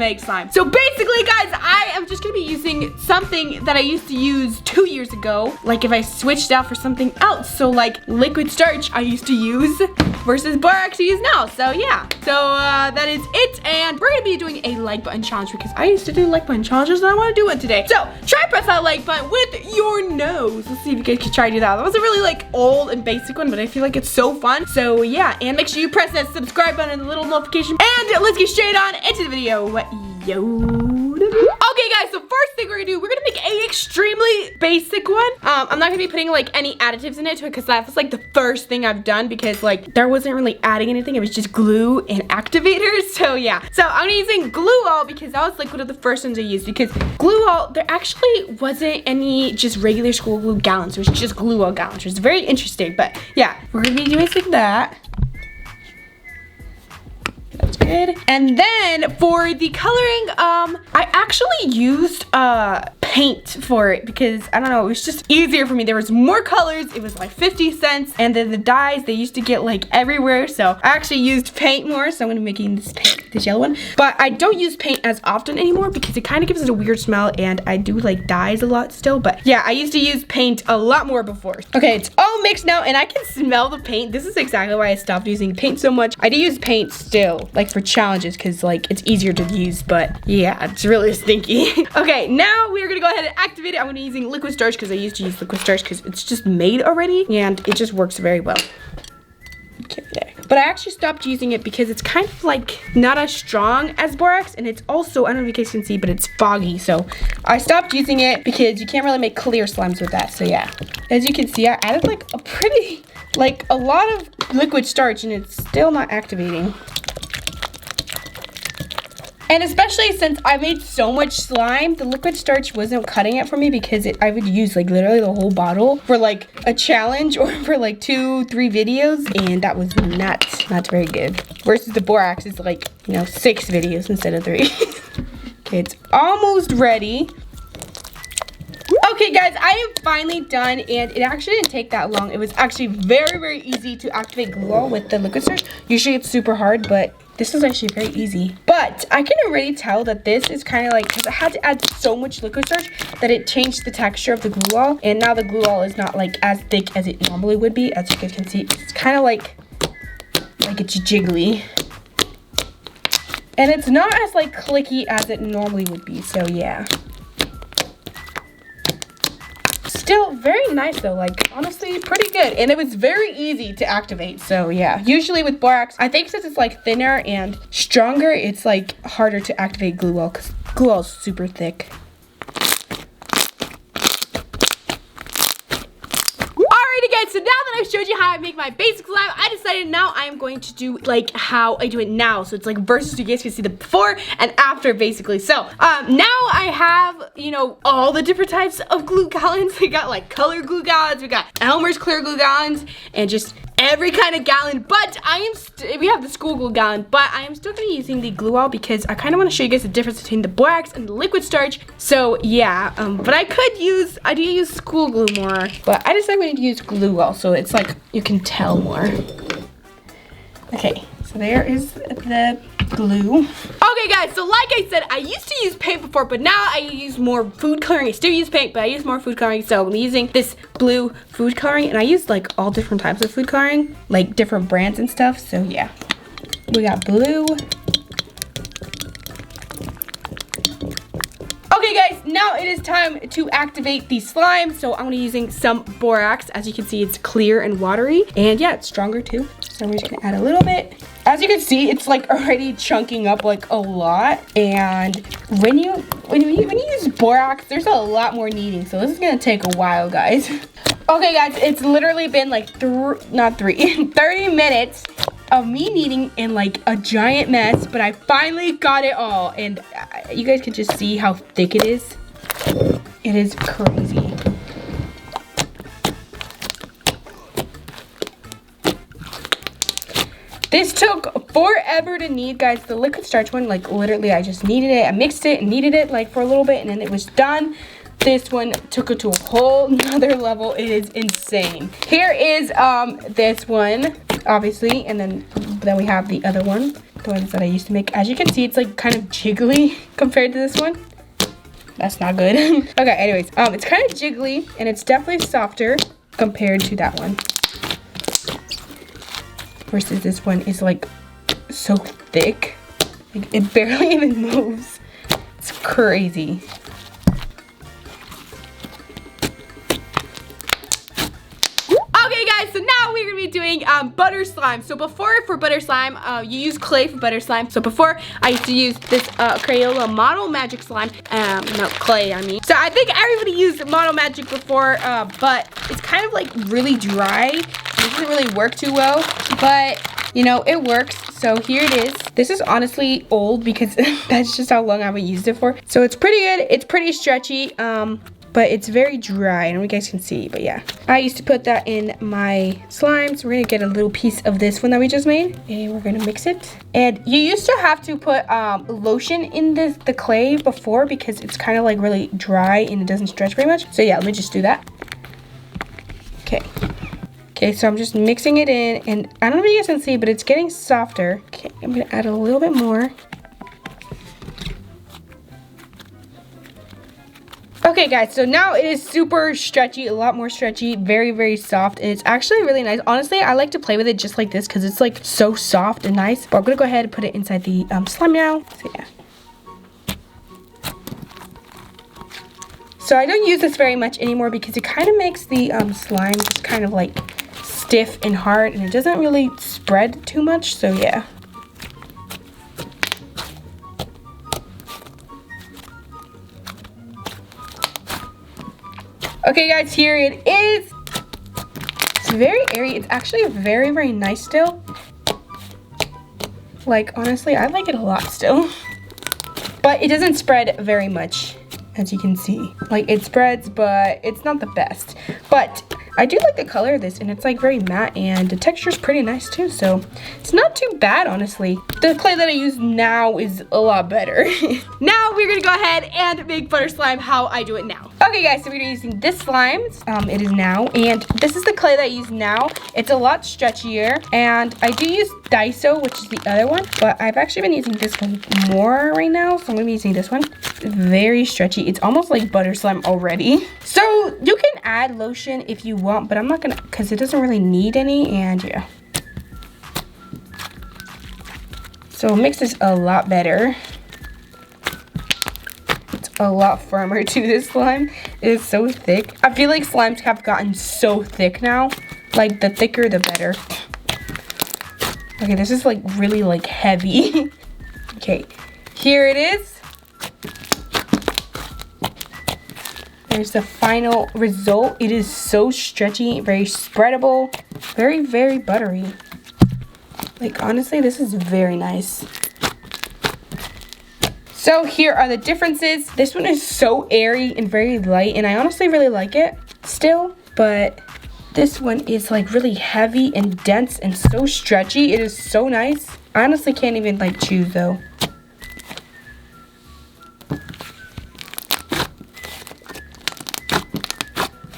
make slime. So basically, guys, I am just gonna be using something that I used to use 2 years ago. Like if I switched out for something else. So like liquid starch I used to use versus borax I use now. So yeah, so that is it. And we're gonna be doing a like button challenge because I used to do like button challenges and I wanna do one today. So try press that like button with your nose. Let's see if you guys can try to do that. That was a really like old and basic one, but I feel like it's so fun. So yeah, and make sure you press that subscribe button and the little notification. And let's get straight on into the video. Okay guys, so first thing we're gonna do, we're gonna make a extremely basic one. I'm not gonna be putting like any additives in it because that was like the first thing I've done because like there wasn't really adding anything. It was just glue and activators. So yeah, so I'm using BlueAll because that was like one of the first ones I used because BlueAll, there actually wasn't any just regular school glue gallons. It was just BlueAll gallons, which is very interesting. But yeah, we're gonna be doing like that. That's good. And then for the coloring, I actually used paint for it because I don't know, it was just easier for me. There was more colors. It was like 50 cents. And then the dyes, they used to get like everywhere. So I actually used paint more. So I'm gonna be making this paint, this yellow one. But I don't use paint as often anymore because it kind of gives it a weird smell and I do like dyes a lot still. But yeah, I used to use paint a lot more before. Okay, it's all mixed now and I can smell the paint. This is exactly why I stopped using paint so much. I do use paint still, like for challenges because like it's easier to use, but yeah, it's really stinky. Okay, now we're gonna go ahead and activate it. I'm gonna be using liquid starch because I used to use liquid starch because it's just made already and it just works very well. Okay, there. But I actually stopped using it because it's kind of like not as strong as borax and it's also, I don't know if you guys can see, but it's foggy. So I stopped using it because you can't really make clear slimes with that. So yeah, as you can see, I added like a pretty, like a lot of liquid starch and it's still not activating. And especially since I made so much slime, the liquid starch wasn't cutting it for me because I would use like literally the whole bottle for like a challenge or for like 2-3 videos. And that was not very good. Versus the borax is like, you know, 6 videos instead of 3. Okay, it's almost ready. Okay guys, I am finally done and it actually didn't take that long. It was actually very, very easy to activate BlueAll with the liquid starch. Usually it's super hard, but this is actually very easy. But I can already tell that this is kind of like, because I had to add so much liquid starch that it changed the texture of the BlueAll. And now the BlueAll is not like as thick as it normally would be. As you guys can see, it's kind of like it's jiggly. And it's not as like clicky as it normally would be, so yeah. Still very nice though, like honestly pretty good, and it was very easy to activate. So yeah, usually with borax, I think since it's like thinner and stronger, it's like harder to activate BlueAll because BlueAll is super thick. Guys, so now that I've showed you how I make my basic slime, I decided now I am going to do like how I do it now. So it's like versus, you guys can see the before and after basically. So now I have, you know, all the different types of glue gallons. We got like color glue gallons, we got Elmer's clear glue gallons, and just every kind of gallon. But we have the school glue gallon, but I am still gonna be using the BlueAll because I kind of want to show you guys the difference between the borax and the liquid starch. So yeah, but I do use school glue more, but I decided I'm gonna use BlueAll so it's like you can tell more. Okay, so there is the glue. Okay guys, so like I said, I used to use paint before, but now I use more food coloring. I still use paint, but I use more food coloring. So I'm using this blue food coloring, and I use like all different types of food coloring, like different brands and stuff. So yeah, we got blue. Okay guys, now it is time to activate the slime. So I'm gonna be using some borax. As you can see, it's clear and watery, and yeah, it's stronger too. So we're just gonna add a little bit. As you can see, it's like already chunking up like a lot. And when you use borax, there's a lot more kneading. So this is gonna take a while, guys. Okay guys, it's literally been like 30 minutes of me kneading in like a giant mess, but I finally got it all. And you guys can just see how thick it is. It is crazy. This took forever to knead, guys. The liquid starch one, like literally I just kneaded it, I mixed it and kneaded it like for a little bit, and then it was done. This one took it to a whole nother level. It is insane. Here is this one, obviously, and then we have the other one the ones that I used to make. As you can see, it's like kind of jiggly compared to this one. That's not good. Okay, anyways, it's kind of jiggly and it's definitely softer compared to that one. Versus this one is like so thick. Like it barely even moves. It's crazy. Okay guys, so now we're gonna be doing butter slime. So before, for butter slime, you use clay for butter slime. So before, I used to use this Crayola Model Magic slime. Not clay, I mean. So I think everybody used Model Magic before, but it's kind of like really dry. It doesn't really work too well, but you know, it works. So here it is. This is honestly old because that's just how long I've used it for. So it's pretty good. It's pretty stretchy. But it's very dry. I don't know if you guys can see, but yeah. I used to put that in my slime. So we're gonna get a little piece of this one that we just made. And we're gonna mix it. And you used to have to put lotion in the clay before because it's kind of like really dry and it doesn't stretch very much. So yeah, let me just do that. Okay. Okay, so I'm just mixing it in. And I don't know if you guys can see, but it's getting softer. Okay, I'm gonna add a little bit more. Okay guys, so now it is super stretchy, a lot more stretchy, very, very soft, and it's actually really nice. Honestly, I like to play with it just like this because it's like so soft and nice. But I'm gonna go ahead and put it inside the slime now. So yeah. So I don't use this very much anymore because it kind of makes the slime just kind of like stiff and hard, and it doesn't really spread too much, so yeah. Okay guys, here it is. It's very airy. It's actually very, very nice still. Like, honestly, I like it a lot still. But it doesn't spread very much, as you can see. Like, it spreads, but it's not the best. But I do like the color of this, and it's like very matte, and the texture is pretty nice too, so it's not too bad, honestly. The clay that I use now is a lot better. Now we're gonna go ahead and make butter slime how I do it now. Okay guys, so we're using this slime. It is now, and this is the clay that I use now. It's a lot stretchier, and I do use Daiso, which is the other one, but I've actually been using this one more right now, so I'm gonna be using this one. It's very stretchy. It's almost like butter slime already. So you can add lotion if you want, but I'm not gonna, because it doesn't really need any, and yeah. So it makes this a lot better. It's a lot firmer too, this slime. It is so thick. I feel like slimes have gotten so thick now. Like, the thicker the better. Okay, this is like really like heavy. Okay, here it is. There's the final result. It is so stretchy, very spreadable, very, very buttery. Like, honestly, this is very nice. So here are the differences. This one is so airy and very light, and I honestly really like it still, but this one is like really heavy and dense and so stretchy. It is so nice. I honestly can't even like choose though.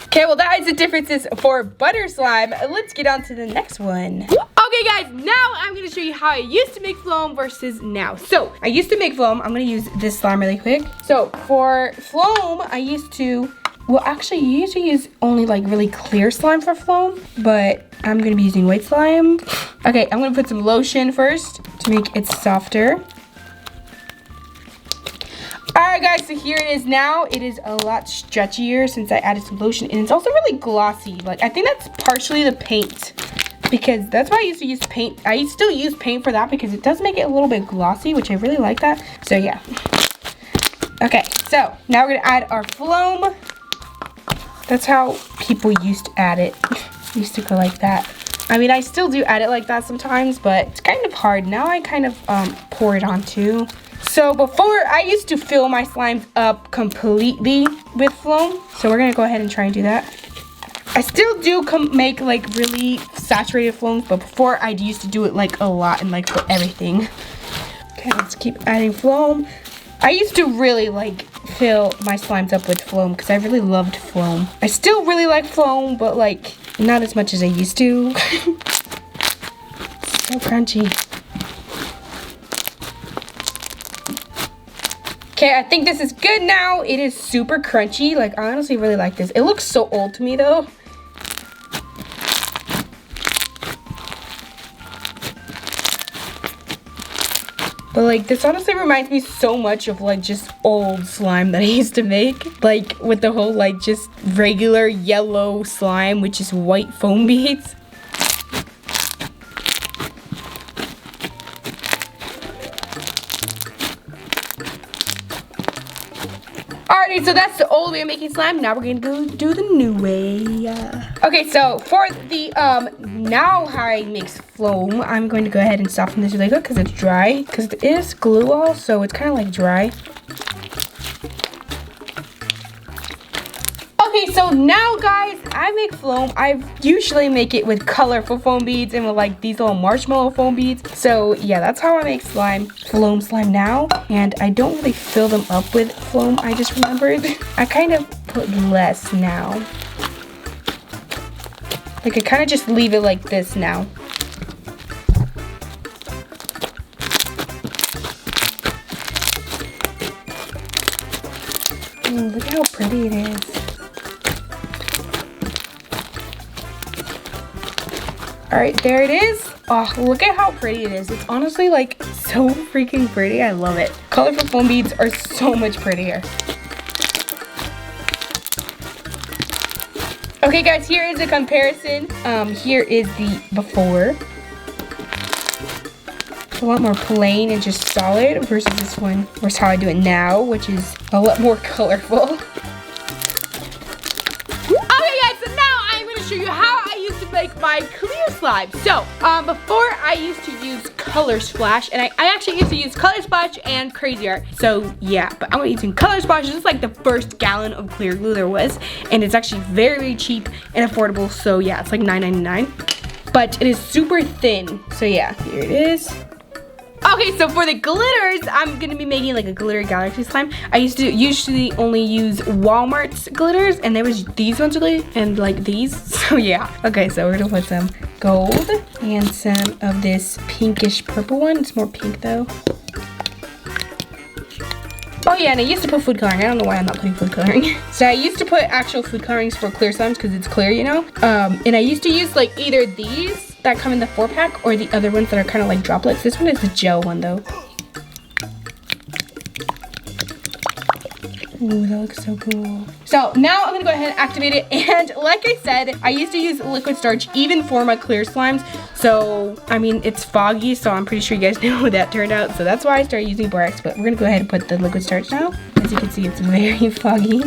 Okay, well that is the differences for butter slime. Let's get on to the next one. Okay guys, now I'm gonna show you how I used to make foam versus now. So I used to make foam. I'm gonna use this slime really quick. So for foam, I used to, well actually you used to use only like really clear slime for foam, but I'm gonna be using white slime. Okay, I'm gonna put some lotion first to make it softer. Alright guys, so here it is now. It is a lot stretchier since I added some lotion, and it's also really glossy. Like, I think that's partially the paint, because that's why I used to use paint. I still use paint for that because it does make it a little bit glossy, which I really like that. So yeah. Okay, so now we're gonna add our foam. That's how people used to add it. Used to go like that. I mean, I still do add it like that sometimes, but it's kind of hard. Now I kind of pour it on too. So before, I used to fill my slimes up completely with foam. So we're gonna go ahead and try and do that. I still do make like really saturated foams, but before I used to do it like a lot and like for everything. Okay, let's keep adding foam. I used to really like fill my slimes up with foam because I really loved foam. I still really like foam, but like not as much as I used to. So crunchy. Okay, I think this is good now. It is super crunchy. Like, I honestly really like this. It looks so old to me though. But like, this honestly reminds me so much of like just old slime that I used to make. Like with the whole like just regular yellow slime with just white foam beads. Alrighty, so that's the old way of making slime. Now we're gonna go do the new way. Okay, so for the now how I mix foam, I'm going to go ahead and soften this really good because it's dry. Because it is glue all, so it's kind of like dry. Okay, so now guys, I make foam. I usually make it with colorful foam beads and with like these little marshmallow foam beads. So yeah, that's how I make slime, foam slime now. And I don't really fill them up with foam, I just remembered. I kind of put less now. Like I kind of just leave it like this now. Ooh, look at how pretty it is. Alright, there it is. Oh, look at how pretty it is. It's honestly like so freaking pretty. I love it. Colorful foam beads are so much prettier. Okay guys, here is a comparison. Here is the before. It's a lot more plain and just solid versus this one. Versus how I do it now, which is a lot more colorful. Show you how I used to make my clear slime. So before I used to use Color Splash, and I actually used to use Color Splash and Crazy Art. So yeah, but I'm using Color Splash. This is like the first gallon of clear glue there was, and it's actually very cheap and affordable. So yeah, it's like $9.99, but it is super thin. So yeah, here it is. Okay, so for the glitters, I'm gonna be making like a glitter galaxy slime. I used to usually only use Walmart's glitters, and there was these ones really, and like these. So yeah. Okay, so we're gonna put some gold and some of this pinkish purple one. It's more pink though. Oh yeah, and I used to put food coloring. I don't know why I'm not putting food coloring. So I used to put actual food colorings for clear slimes because it's clear, you know. And I used to use like either these that come in the 4-pack or the other ones that are kind of like droplets. This one is the gel one though. Ooh, that looks so cool. So now I'm gonna go ahead and activate it. And like I said, I used to use liquid starch even for my clear slimes. So, I mean, it's foggy, so I'm pretty sure you guys know how that turned out. So that's why I started using borax, but we're gonna go ahead and put the liquid starch now. As you can see, it's very foggy.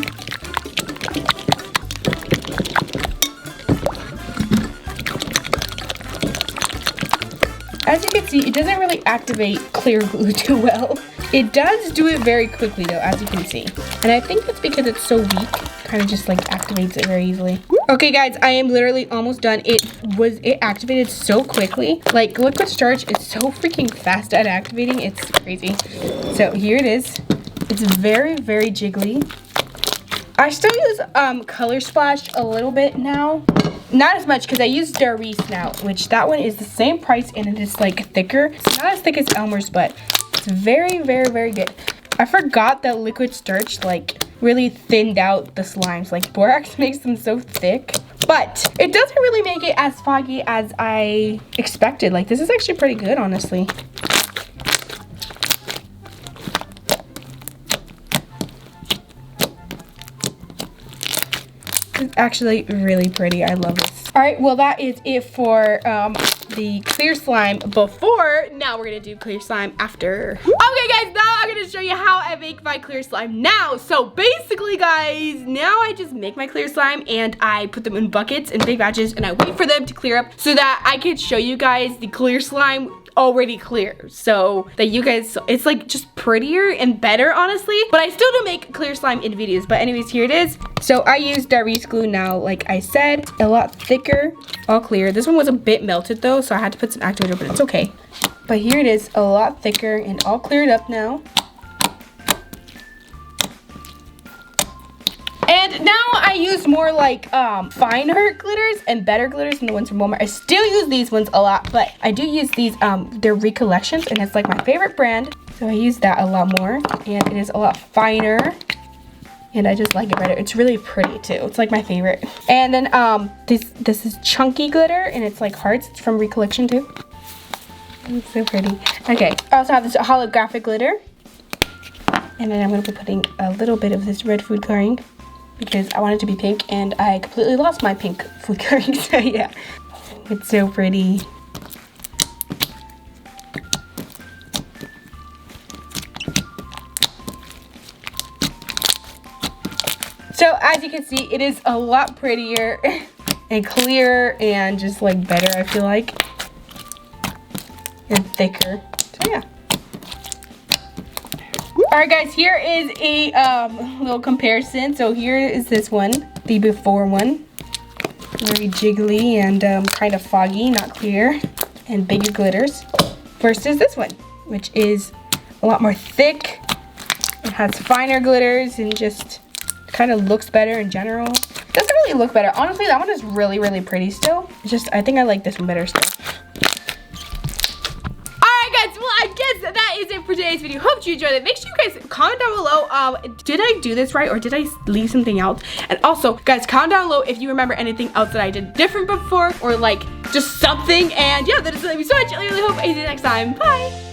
As you can see, it doesn't really activate clear glue too well. It does do it very quickly though, as you can see. And I think that's because it's so weak, kind of just like activates it very easily. Okay guys, I am literally almost done. It activated so quickly. Like liquid starch is so freaking fast at activating, it's crazy. So here it is. It's very jiggly. I still use Color Splash a little bit now. Not as much because I use Darice now, which that one is the same price and it is like thicker. It's not as thick as Elmer's, but it's very good. I forgot that liquid starch like really thinned out the slimes. Like borax makes them so thick, but it doesn't really make it as foggy as I expected. Like this is actually pretty good, honestly. It's actually really pretty. I love this. All right, well that is it for the clear slime before. Now we're gonna do clear slime after. Okay guys, now I'm gonna show you how I make my clear slime now. So basically guys, now I just make my clear slime and I put them in buckets in big batches and I wait for them to clear up so that I can show you guys the clear slime already clear, so that you guys, it's like just prettier and better honestly, but I still do make clear slime in videos. But anyways, here it is. So I used Darice glue now, like I said, a lot thicker, all clear. This one was a bit melted though, so I had to put some activator, but it's okay. But here it is, a lot thicker and all cleared up now. And now I use more like finer glitters and better glitters than the ones from Walmart. I still use these ones a lot, but I do use these, they're Recollections, and it's like my favorite brand. So I use that a lot more, and it is a lot finer. And I just like it better. It's really pretty too. It's like my favorite. And then this is chunky glitter, and it's like hearts. It's from Recollection too. It's so pretty. Okay, I also have this holographic glitter. And then I'm gonna be putting a little bit of this red food coloring because I want it to be pink, and I completely lost my pink food coloring, so yeah. It's so pretty. So as you can see, it is a lot prettier and clearer and just like better, I feel like. And thicker. So yeah. Alright guys, here is a little comparison. So here is this one, the before one. Very jiggly and kind of foggy, not clear, and bigger glitters. Versus this one, which is a lot more thick. It has finer glitters and just kind of looks better in general. Doesn't really look better. Honestly, that one is really, really pretty still. It's just, I think I like this one better still. Alright guys, well I guess that is it for today's video. Hope you enjoyed it. Make sure you guys comment down below, did I do this right or did I leave something out? And also, guys, comment down below if you remember anything else that I did different before or like just something. And yeah, that is it. Thank you so much. I really hope I see you next time. Bye!